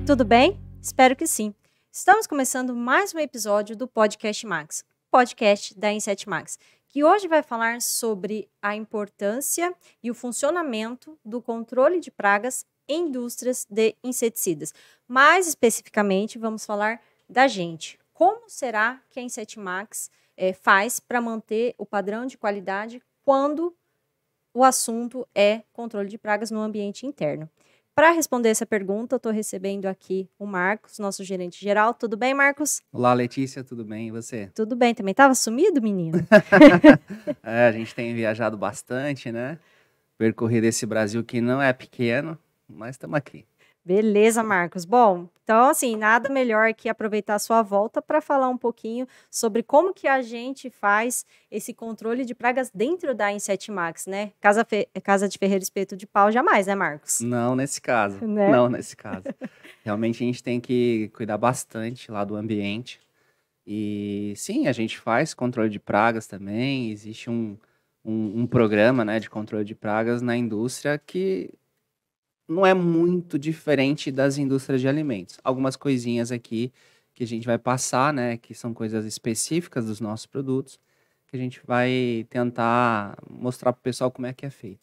tudo bem? Espero que sim. Estamos começando mais um episódio do Podcast Max, podcast da Inset Max, que hoje vai falar sobre a importância e o funcionamento do controle de pragas em indústrias de inseticidas. Mais especificamente, vamos falar da gente. Como será que a Inset Max faz para manter o padrão de qualidade quando o assunto é controle de pragas no ambiente interno? Para responder essa pergunta, eu estou recebendo aqui o Marcos, nosso gerente geral. Tudo bem, Marcos? Olá, Letícia, tudo bem? E você? Tudo bem, também estava sumido, menino? A gente tem viajado bastante, né? Percorrido esse Brasil que não é pequeno, mas estamos aqui. Beleza, Marcos. Bom, então, assim, nada melhor que aproveitar a sua volta para falar um pouquinho sobre como que a gente faz esse controle de pragas dentro da Inset Max, né? Casa de Ferreiro Espeto de Pau, jamais, né, Marcos? Não nesse caso, Né? não nesse caso. Realmente a gente tem que cuidar bastante lá do ambiente. E sim, a gente faz controle de pragas também. Existe um programa, né, de controle de pragas na indústria que não é muito diferente das indústrias de alimentos. Algumas coisinhas aqui que a gente vai passar, né, que são coisas específicas dos nossos produtos, que a gente vai tentar mostrar para o pessoal como é que é feito.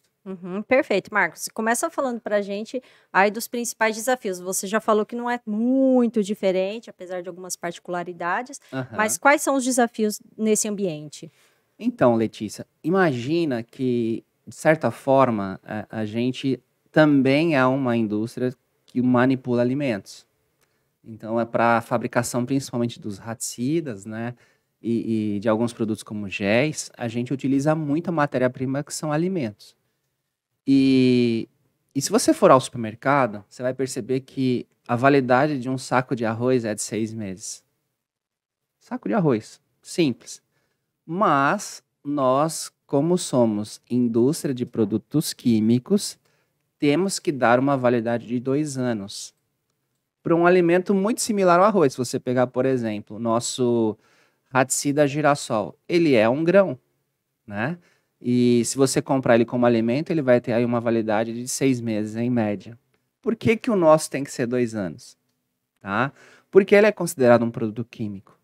Perfeito, Marcos. Começa falando para a gente aí dos principais desafios. Você já falou que não é muito diferente, apesar de algumas particularidades, mas quais são os desafios nesse ambiente? Então, Letícia, imagina que, de certa forma, a gente também é uma indústria que manipula alimentos. Então, é para a fabricação principalmente dos raticidas, né? E de alguns produtos como géis, a gente utiliza muita matéria-prima que são alimentos. E se você for ao supermercado, você vai perceber que a validade de um saco de arroz é de 6 meses. Saco de arroz, simples. Mas nós, como somos indústria de produtos químicos, temos que dar uma validade de 2 anos para um alimento muito similar ao arroz. Se você pegar, por exemplo, o nosso raticida girassol, ele é um grão, né? E se você comprar ele como alimento, ele vai ter aí uma validade de 6 meses, em média. Por que que o nosso tem que ser 2 anos? Tá? Porque ele é considerado um produto químico.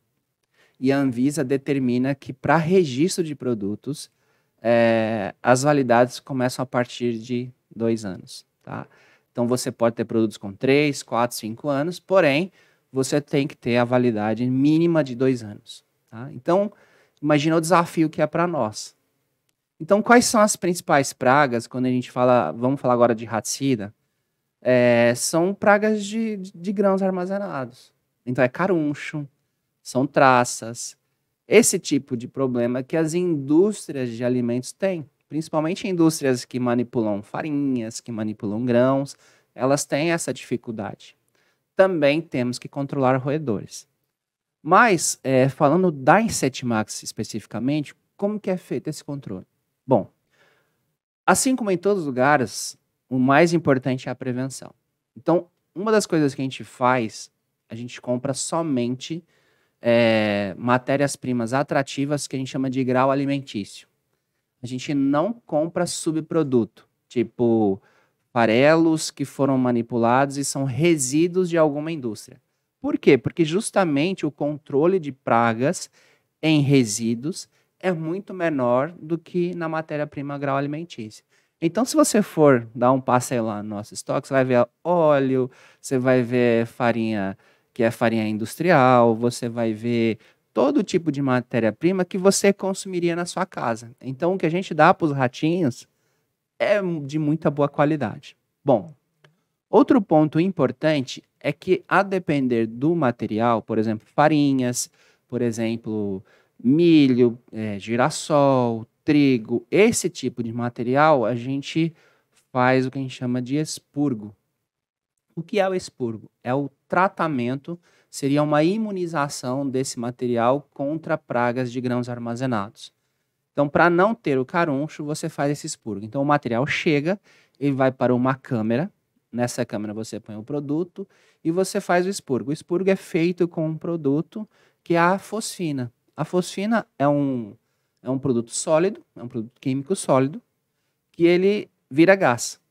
E a Anvisa determina que para registro de produtos, as validades começam a partir de 2 anos. Tá? Então você pode ter produtos com 3, 4, 5 anos, porém você tem que ter a validade mínima de 2 anos. Tá? Então, imagina o desafio que é para nós. Então, quais são as principais pragas quando a gente fala, vamos falar agora de raticida? São pragas de grãos armazenados. Então, é caruncho, são traças. Esse tipo de problema que as indústrias de alimentos têm, principalmente indústrias que manipulam farinhas, que manipulam grãos, elas têm essa dificuldade. Também temos que controlar roedores. Mas, falando da Inset Max especificamente, como que é feito esse controle? Bom, assim como em todos os lugares, o mais importante é a prevenção. Então, uma das coisas que a gente faz, a gente compra somente matérias-primas atrativas que a gente chama de grau alimentício. A gente não compra subproduto, tipo farelos que foram manipulados e são resíduos de alguma indústria. Por quê? Porque justamente o controle de pragas em resíduos é muito menor do que na matéria-prima agroalimentícia. Então, se você for dar um passeio lá no nosso estoque, você vai ver óleo, você vai ver farinha, que é farinha industrial, você vai ver todo tipo de matéria-prima que você consumiria na sua casa. Então, o que a gente dá para os ratinhos é de muita boa qualidade. Bom, outro ponto importante é que, a depender do material, por exemplo, farinhas, por exemplo, milho, girassol, trigo, esse tipo de material, a gente faz o que a gente chama de expurgo. O que é o expurgo? É o tratamento, seria uma imunização desse material contra pragas de grãos armazenados. Então, para não ter o caruncho, você faz esse expurgo. Então, o material chega, ele vai para uma câmera, nessa câmera você põe o produto e você faz o expurgo. O expurgo é feito com um produto que é a fosfina. A fosfina é um produto sólido, é um produto químico sólido, que ele vira gás.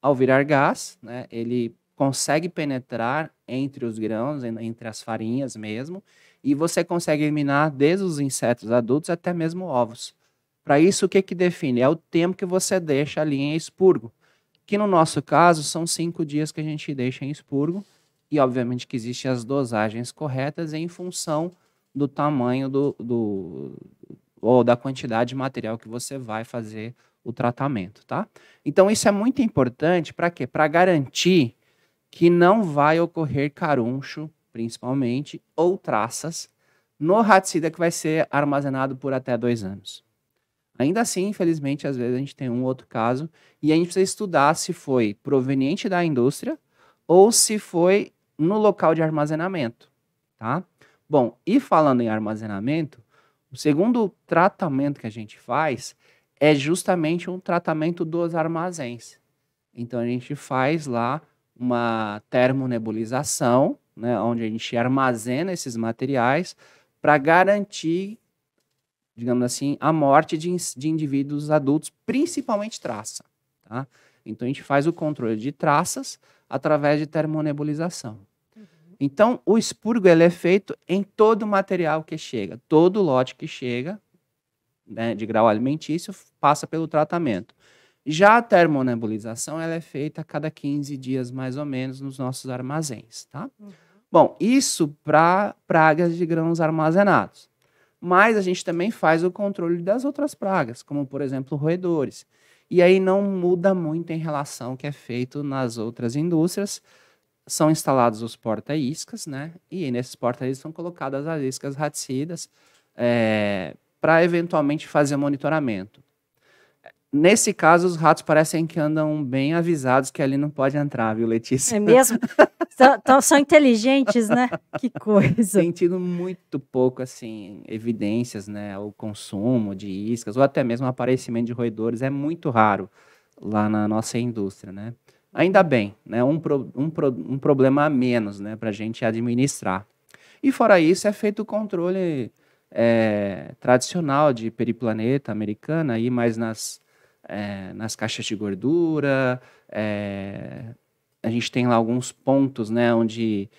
Ao virar gás, né, ele consegue penetrar entre os grãos, entre as farinhas mesmo, e você consegue eliminar desde os insetos adultos até mesmo ovos. Para isso, o que que define? É o tempo que você deixa ali em expurgo, que no nosso caso são 5 dias que a gente deixa em expurgo, e obviamente que existem as dosagens corretas em função do tamanho ou da quantidade de material que você vai fazer o tratamento, tá? Então isso é muito importante para quê? Para garantir que não vai ocorrer caruncho, principalmente, ou traças no raticida que vai ser armazenado por até 2 anos. Ainda assim, infelizmente, às vezes a gente tem um outro caso e a gente precisa estudar se foi proveniente da indústria ou se foi no local de armazenamento, tá? Bom, e falando em armazenamento, o segundo tratamento que a gente faz é justamente um tratamento dos armazéns. Então a gente faz lá uma termonebulização, né, onde a gente armazena esses materiais para garantir, digamos assim, a morte de indivíduos adultos, principalmente traça. Tá? Então a gente faz o controle de traças através de termonebulização. Então, o expurgo ele é feito em todo o material que chega, todo lote que chega, né, de grau alimentício passa pelo tratamento. Já a termonebulização ela é feita a cada 15 dias, mais ou menos, nos nossos armazéns. Tá? Bom, isso para pragas de grãos armazenados. Mas a gente também faz o controle das outras pragas, como, por exemplo, roedores. E aí não muda muito em relação ao que é feito nas outras indústrias. São instalados os porta-iscas, né? E nesses porta-iscas são colocadas as iscas raticidas para eventualmente fazer monitoramento. Nesse caso, os ratos parecem que andam bem avisados que ali não pode entrar, viu, Letícia? É mesmo? São inteligentes, né? Que coisa. Tem tido muito pouco, assim, evidências, né? O consumo de iscas, ou até mesmo o aparecimento de roedores é muito raro lá na nossa indústria, né? Ainda bem, né? Um problema a menos, né? Para a gente administrar. E fora isso, é feito o controle tradicional de periplaneta americana, aí mais nas caixas de gordura. A gente tem lá alguns pontos, né? Onde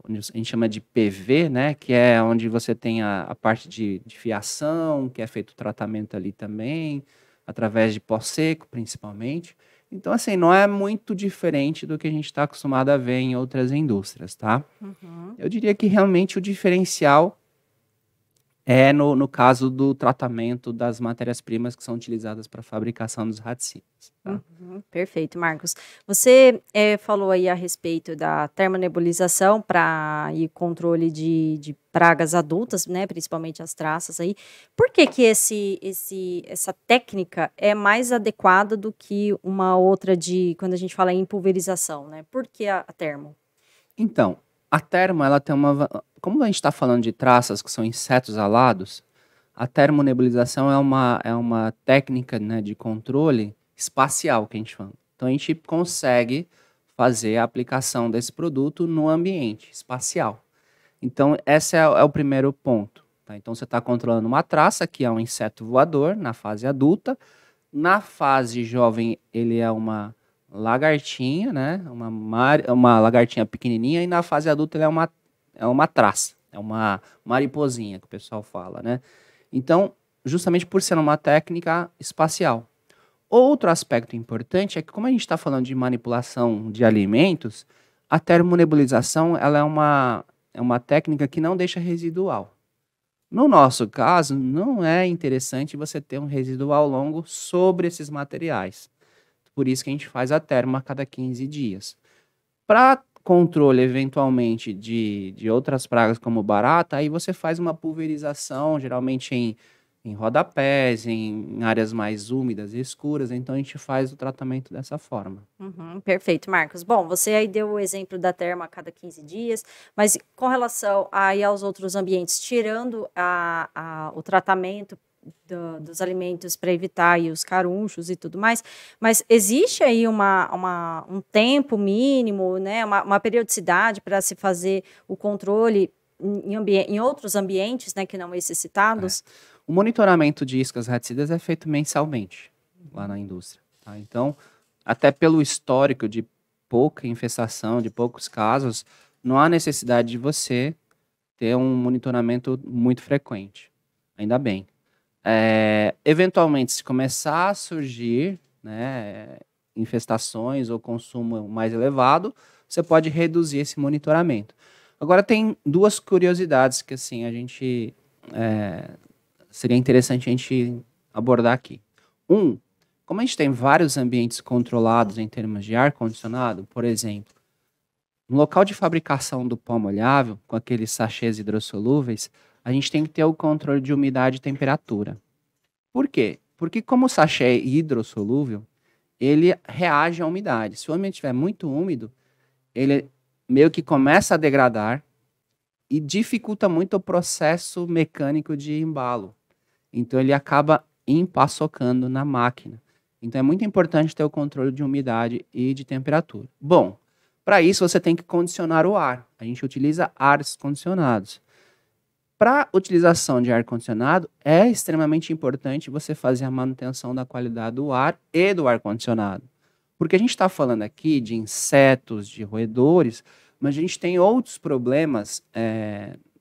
a gente chama de PV, né? Que é onde você tem a parte de fiação, que é feito o tratamento ali também, através de pó seco, principalmente. Então, assim, não é muito diferente do que a gente está acostumado a ver em outras indústrias, tá? Eu diria que realmente o diferencial é no caso do tratamento das matérias-primas que são utilizadas para a fabricação dos raticidas. Tá? Perfeito, Marcos. Você falou aí a respeito da termonebulização para controle de pragas adultas, né, principalmente as traças aí. Por que que essa técnica é mais adequada do que uma outra quando a gente fala em pulverização, né? Por que a termo? Então, a termo, ela tem como a gente está falando de traças que são insetos alados, a termonebulização é uma técnica, né, de controle espacial que a gente fala. Então, a gente consegue fazer a aplicação desse produto no ambiente espacial. Então, esse é o primeiro ponto. Tá? Então, você está controlando uma traça, que é um inseto voador, na fase adulta. Na fase jovem, ele é uma lagartinha, né? Uma lagartinha pequenininha. E na fase adulta, ele é uma traça. É uma mariposinha, que o pessoal fala, né? Então, justamente por ser uma técnica espacial. Outro aspecto importante é que, como a gente está falando de manipulação de alimentos, a termonebulização ela é uma técnica que não deixa residual. No nosso caso, não é interessante você ter um residual longo sobre esses materiais. Por isso que a gente faz a termo a cada 15 dias. Para controle, eventualmente, de outras pragas como barata, aí você faz uma pulverização, geralmente em rodapés, em áreas mais úmidas e escuras, então a gente faz o tratamento dessa forma. Perfeito, Marcos. Bom, você aí deu o exemplo da termo a cada 15 dias, mas com relação aí aos outros ambientes, tirando o tratamento dos alimentos para evitar aí os carunchos e tudo mais, mas existe aí um tempo mínimo, né, uma periodicidade para se fazer o controle em outros ambientes, né, que não esses citados? O monitoramento de iscas raticidas é feito mensalmente lá na indústria. Tá? Então, até pelo histórico de pouca infestação, de poucos casos, não há necessidade de você ter um monitoramento muito frequente. Ainda bem. Eventualmente, se começar a surgir, né, infestações ou consumo mais elevado, você pode reduzir esse monitoramento. Agora, tem duas curiosidades que assim, seria interessante a gente abordar aqui. Como a gente tem vários ambientes controlados em termos de ar-condicionado, por exemplo, no local de fabricação do pó molhável, com aqueles sachês hidrossolúveis, a gente tem que ter o controle de umidade e temperatura. Por quê? Porque como o sachê é hidrossolúvel, ele reage à umidade. Se o ambiente estiver muito úmido, ele meio que começa a degradar e dificulta muito o processo mecânico de embalo. Então ele acaba empaçocando na máquina. Então é muito importante ter o controle de umidade e de temperatura. Bom, para isso você tem que condicionar o ar. A gente utiliza ares condicionados. Para utilização de ar-condicionado, é extremamente importante você fazer a manutenção da qualidade do ar e do ar-condicionado. Porque a gente está falando aqui de insetos, de roedores, mas a gente tem outros problemas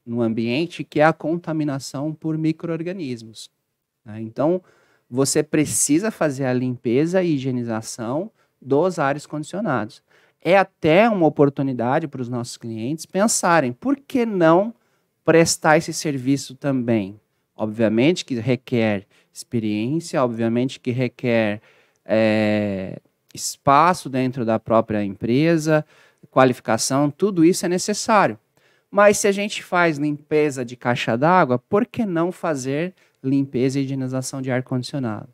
no ambiente, que é a contaminação por micro-organismos. Né? Então, você precisa fazer a limpeza e higienização dos ares condicionados. É até uma oportunidade para os nossos clientes pensarem, por que não prestar esse serviço também? Obviamente que requer experiência, obviamente que requer espaço dentro da própria empresa, qualificação, tudo isso é necessário. Mas se a gente faz limpeza de caixa d'água, por que não fazer limpeza e higienização de ar-condicionado?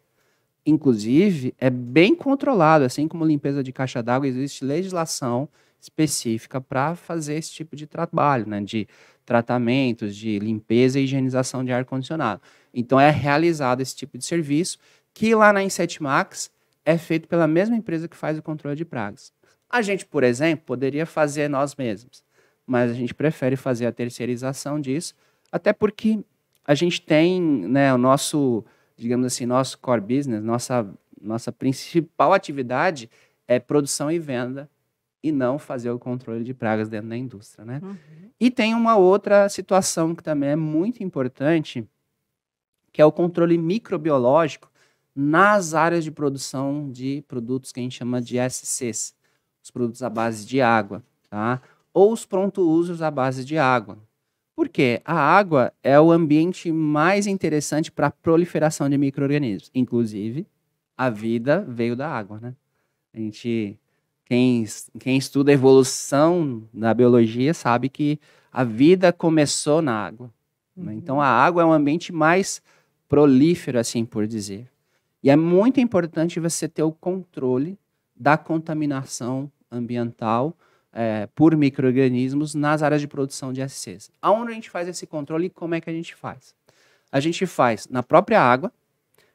Inclusive, é bem controlado, assim como limpeza de caixa d'água, existe legislação específica para fazer esse tipo de trabalho, né, de tratamentos, de limpeza e higienização de ar-condicionado. Então, é realizado esse tipo de serviço, que lá na Inset Max é feito pela mesma empresa que faz o controle de pragas. A gente, por exemplo, poderia fazer nós mesmos, mas a gente prefere fazer a terceirização disso, até porque a gente tem, né, o nosso, digamos assim, nosso core business, nossa principal atividade é produção e venda, e não fazer o controle de pragas dentro da indústria, né? Uhum. E tem uma outra situação que também é muito importante, que é o controle microbiológico nas áreas de produção de produtos que a gente chama de SCs, os produtos à base de água, tá? Ou os pronto-usos à base de água. Por quê? A água é o ambiente mais interessante para a proliferação de micro-organismos. Inclusive, a vida veio da água, né? Quem estuda a evolução da biologia sabe que a vida começou na água. Uhum. Né? Então, a água é um ambiente mais prolífero, assim por dizer. E é muito importante você ter o controle da contaminação ambiental por micro-organismos nas áreas de produção de SCs. Aonde a gente faz esse controle e como é que a gente faz? A gente faz na própria água.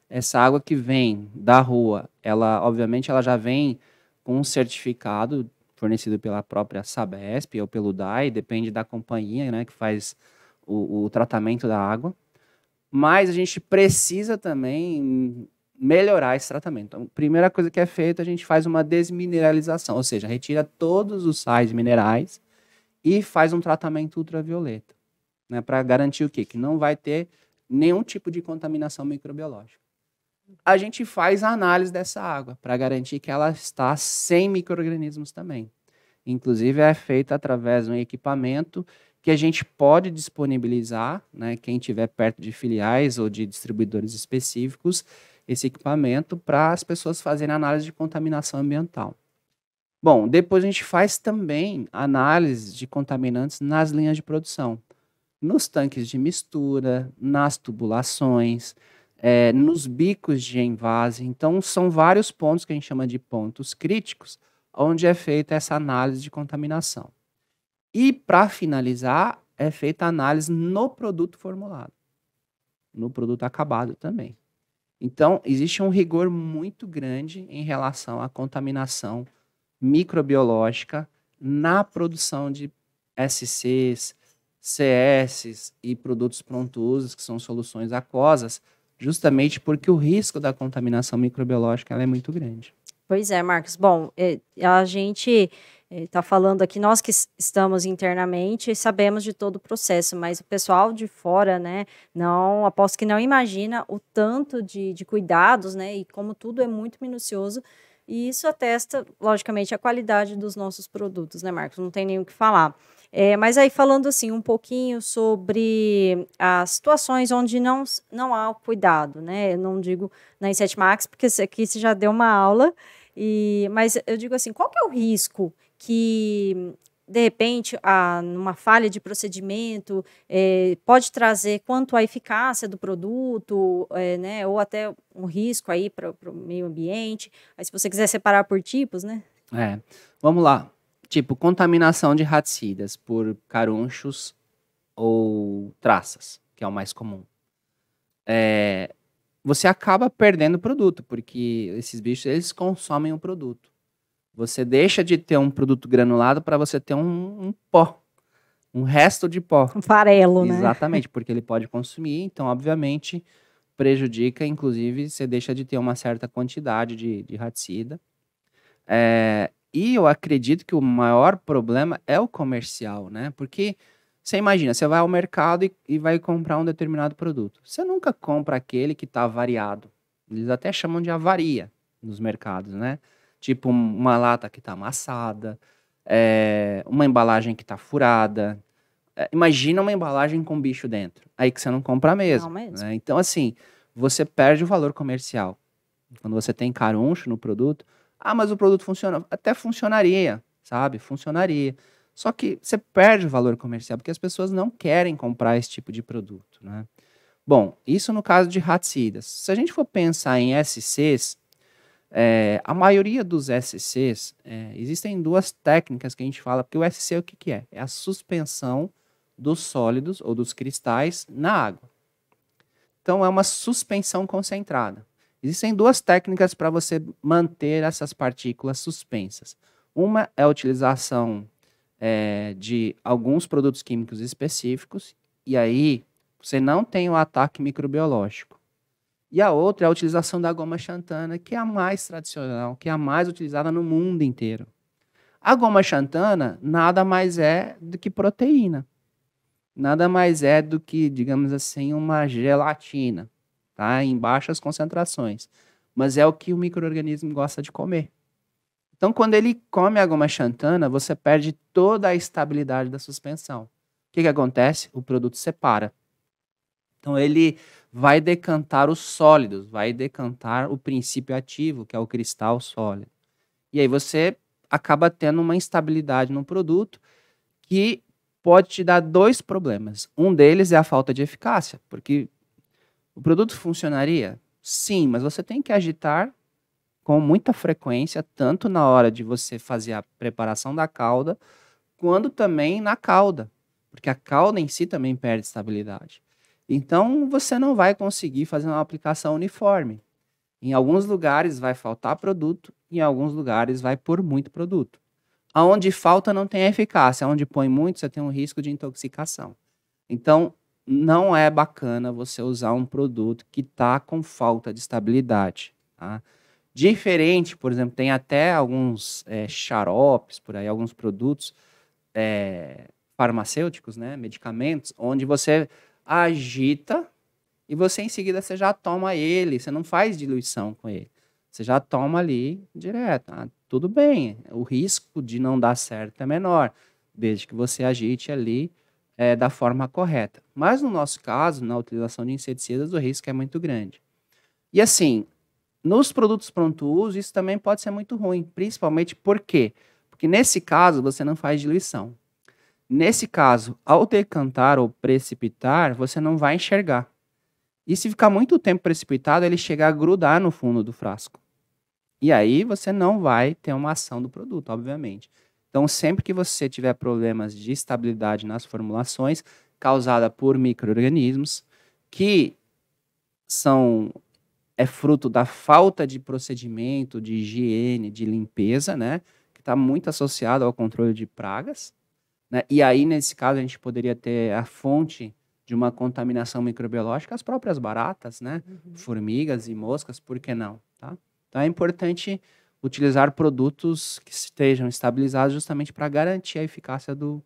Essa água que vem da rua, obviamente, ela já vem com um certificado fornecido pela própria Sabesp ou pelo DAI, depende da companhia, né, que faz o tratamento da água. Mas a gente precisa também melhorar esse tratamento. Então, a primeira coisa que é feita, a gente faz uma desmineralização, ou seja, retira todos os sais minerais e faz um tratamento ultravioleta, né, para garantir o quê? Que não vai ter nenhum tipo de contaminação microbiológica. A gente faz a análise dessa água para garantir que ela está sem micro-organismos também. Inclusive, é feita através de um equipamento que a gente pode disponibilizar, né, quem estiver perto de filiais ou de distribuidores específicos, esse equipamento para as pessoas fazerem análise de contaminação ambiental. Bom, depois a gente faz também análise de contaminantes nas linhas de produção, nos tanques de mistura, nas tubulações, nos bicos de envase. Então, são vários pontos que a gente chama de pontos críticos, onde é feita essa análise de contaminação. E, para finalizar, é feita a análise no produto formulado, no produto acabado também. Então, existe um rigor muito grande em relação à contaminação microbiológica na produção de SCs, CS e produtos pronto-usos, que são soluções aquosas, justamente porque o risco da contaminação microbiológica ela é muito grande. Pois é, Marcos. Bom, a gente está falando aqui, nós que estamos internamente sabemos de todo o processo, mas o pessoal de fora, né, não, aposto que não imagina o tanto de cuidados, né, e como tudo é muito minucioso, e isso atesta, logicamente, a qualidade dos nossos produtos, né, Marcos? Não tem nem o que falar. Mas aí falando assim um pouquinho sobre as situações onde não há o cuidado, né? Eu não digo na i7 Max, porque isso aqui você já deu uma aula, mas eu digo assim, qual que é o risco que, de repente, numa falha de procedimento, pode trazer quanto à eficácia do produto, né, ou até um risco aí para o meio ambiente. Aí, se você quiser separar por tipos, né? Vamos lá. Tipo, contaminação de raticidas por carunchos ou traças, que é o mais comum. Você acaba perdendo o produto, porque esses bichos, eles consomem o produto. Você deixa de ter um produto granulado para você ter um pó, um resto de pó. Um farelo, né? Exatamente, porque ele pode consumir, então, obviamente, prejudica, inclusive, você deixa de ter uma certa quantidade de raticida. E eu acredito que o maior problema é o comercial, né? Porque você imagina, você vai ao mercado e vai comprar um determinado produto. Você nunca compra aquele que está avariado. Eles até chamam de avaria nos mercados, né? Tipo uma lata que está amassada, uma embalagem que está furada. Imagina uma embalagem com bicho dentro. Aí que você não compra mesmo. Não mesmo. Né? Então, assim, você perde o valor comercial. Quando você tem caruncho no produto, mas o produto funciona. Até funcionaria, sabe? Funcionaria. Só que você perde o valor comercial, porque as pessoas não querem comprar esse tipo de produto, né? Bom, isso no caso de raticidas. Se a gente for pensar em SCs, a maioria dos SCs, existem duas técnicas que a gente fala, porque o SC o que, que é? É a suspensão dos sólidos ou dos cristais na água. Então, é uma suspensão concentrada. Existem duas técnicas para você manter essas partículas suspensas. Uma é a utilização de alguns produtos químicos específicos, e aí você não tem o ataque microbiológico. E a outra é a utilização da goma xantana, que é a mais tradicional, que é a mais utilizada no mundo inteiro. A goma xantana nada mais é do que proteína. Nada mais é do que, digamos assim, uma gelatina, tá? Em baixas concentrações. Mas é o que o micro-organismo gosta de comer. Então, quando ele come a goma xantana, você perde toda a estabilidade da suspensão. O que acontece? O produto separa. Então, ele vai decantar os sólidos, vai decantar o princípio ativo, que é o cristal sólido. E aí você acaba tendo uma instabilidade no produto que pode te dar dois problemas. Um deles é a falta de eficácia, porque o produto funcionaria? Sim, mas você tem que agitar com muita frequência, tanto na hora de você fazer a preparação da calda, quanto também na calda, porque a calda em si também perde estabilidade. Então, você não vai conseguir fazer uma aplicação uniforme. Em alguns lugares vai faltar produto, em alguns lugares vai pôr muito produto. Aonde falta não tem eficácia, onde põe muito você tem um risco de intoxicação. Então, não é bacana você usar um produto que está com falta de estabilidade. Tá? Diferente, por exemplo, tem até alguns xaropes por aí, alguns produtos farmacêuticos, né, medicamentos, onde você agita e você em seguida você já toma ele, você não faz diluição com ele. Você já toma ali direto. Tudo bem, o risco de não dar certo é menor, desde que você agite ali da forma correta. Mas no nosso caso, na utilização de inseticidas, o risco é muito grande. E assim, nos produtos pronto-uso, isso também pode ser muito ruim, principalmente por quê? Porque nesse caso, você não faz diluição. Nesse caso, ao decantar ou precipitar, você não vai enxergar. E se ficar muito tempo precipitado, ele chega a grudar no fundo do frasco. E aí você não vai ter uma ação do produto, obviamente. Então, sempre que você tiver problemas de estabilidade nas formulações, causada por micro-organismos, que é fruto da falta de procedimento, de higiene, de limpeza, né? Que está muito associado ao controle de pragas. Né? E aí, nesse caso, a gente poderia ter a fonte de uma contaminação microbiológica, as próprias baratas, né? Formigas e moscas, por que não? Tá? Então, é importante utilizar produtos que estejam estabilizados justamente para garantir a eficácia do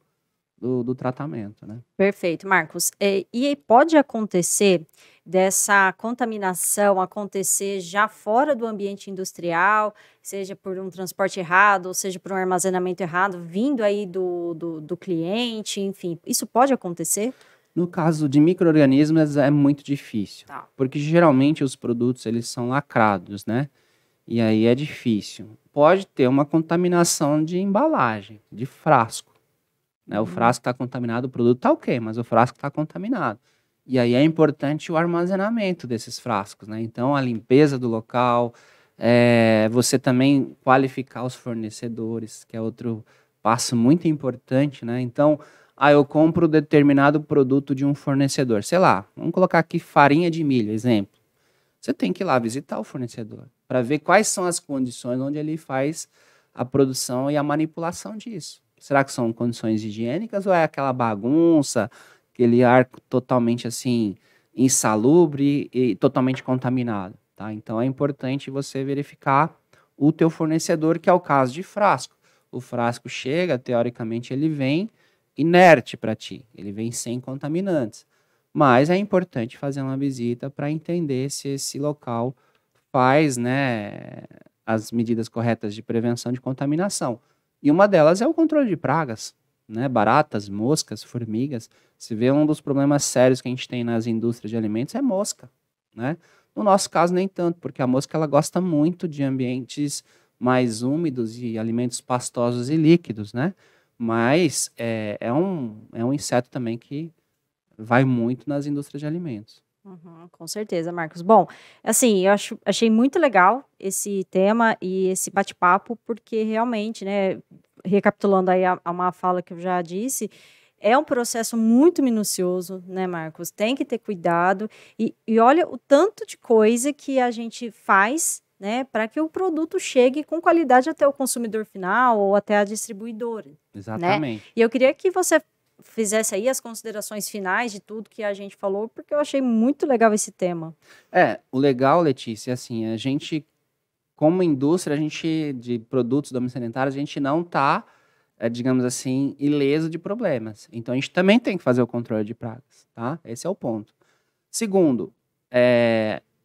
tratamento, né? Perfeito, Marcos. E pode acontecer dessa contaminação acontecer já fora do ambiente industrial, seja por um transporte errado, ou seja por um armazenamento errado, vindo aí do cliente, enfim, isso pode acontecer? No caso de micro-organismos é muito difícil, Tá. porque geralmente os produtos eles são lacrados, né? E aí é difícil. Pode ter uma contaminação de embalagem, de frasco. Né? O frasco está contaminado, o produto está ok, mas o frasco está contaminado. E aí é importante o armazenamento desses frascos, né? Então, a limpeza do local, você também qualificar os fornecedores, que é outro passo muito importante, né? Então, eu compro determinado produto de um fornecedor, sei lá, vamos colocar aqui farinha de milho, exemplo. Você tem que ir lá visitar o fornecedor para ver quais são as condições onde ele faz a produção e a manipulação disso. Será que são condições higiênicas ou é aquela bagunça, aquele ar totalmente assim insalubre e totalmente contaminado, tá? Então é importante você verificar o teu fornecedor, que é o caso de frasco. O frasco chega, teoricamente ele vem inerte para ti, ele vem sem contaminantes. Mas é importante fazer uma visita para entender se esse local faz, né, as medidas corretas de prevenção de contaminação. E uma delas é o controle de pragas, né? Baratas, moscas, formigas. Se vê um dos problemas sérios que a gente tem nas indústrias de alimentos é mosca, né? No nosso caso, nem tanto, porque a mosca ela gosta muito de ambientes mais úmidos e alimentos pastosos e líquidos, né? Mas é um inseto também que vai muito nas indústrias de alimentos. Uhum, com certeza, Marcos. Bom, assim, achei muito legal esse tema e esse bate-papo, porque realmente, né, recapitulando aí uma fala que eu já disse, é um processo muito minucioso, né, Marcos? Tem que ter cuidado e olha o tanto de coisa que a gente faz, né, para que o produto chegue com qualidade até o consumidor final ou até a distribuidora, né? Exatamente. E eu queria que você fizesse aí as considerações finais de tudo que a gente falou, porque eu achei muito legal esse tema. O legal, Letícia, assim, a gente, como indústria, de produtos domiciliares, a gente não está, digamos assim, ileso de problemas. Então, a gente também tem que fazer o controle de pragas, tá? Esse é o ponto. Segundo,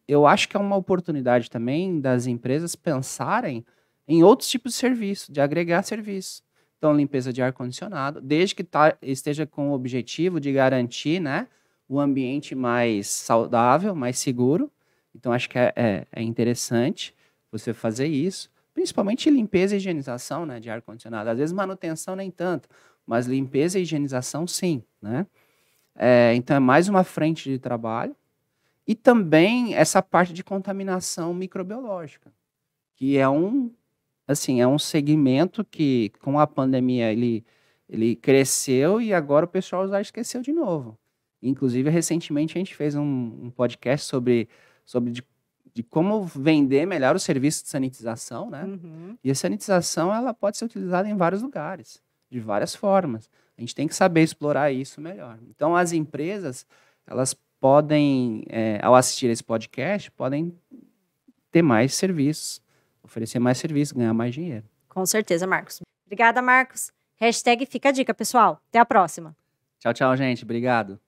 eu acho que é uma oportunidade também das empresas pensarem em outros tipos de serviço, de agregar serviço. Então, limpeza de ar-condicionado, desde que esteja com o objetivo de garantir, né, o ambiente mais saudável, mais seguro. Então, acho que é interessante você fazer isso. Principalmente limpeza e higienização, né, de ar-condicionado. Às vezes, manutenção nem tanto, mas limpeza e higienização, sim, né? Então, é mais uma frente de trabalho. E também essa parte de contaminação microbiológica, que é um segmento que, com a pandemia, ele cresceu e agora o pessoal já esqueceu de novo. Inclusive, recentemente, a gente fez um podcast sobre de como vender melhor o serviço de sanitização, né? Uhum. E a sanitização, ela pode ser utilizada em vários lugares, de várias formas. A gente tem que saber explorar isso melhor. Então, as empresas, elas podem, ao assistir esse podcast, podem ter mais serviços, oferecer mais serviço, ganhar mais dinheiro. Com certeza, Marcos. Obrigada, Marcos. Hashtag fica a dica, pessoal. Até a próxima. Tchau, tchau, gente. Obrigado.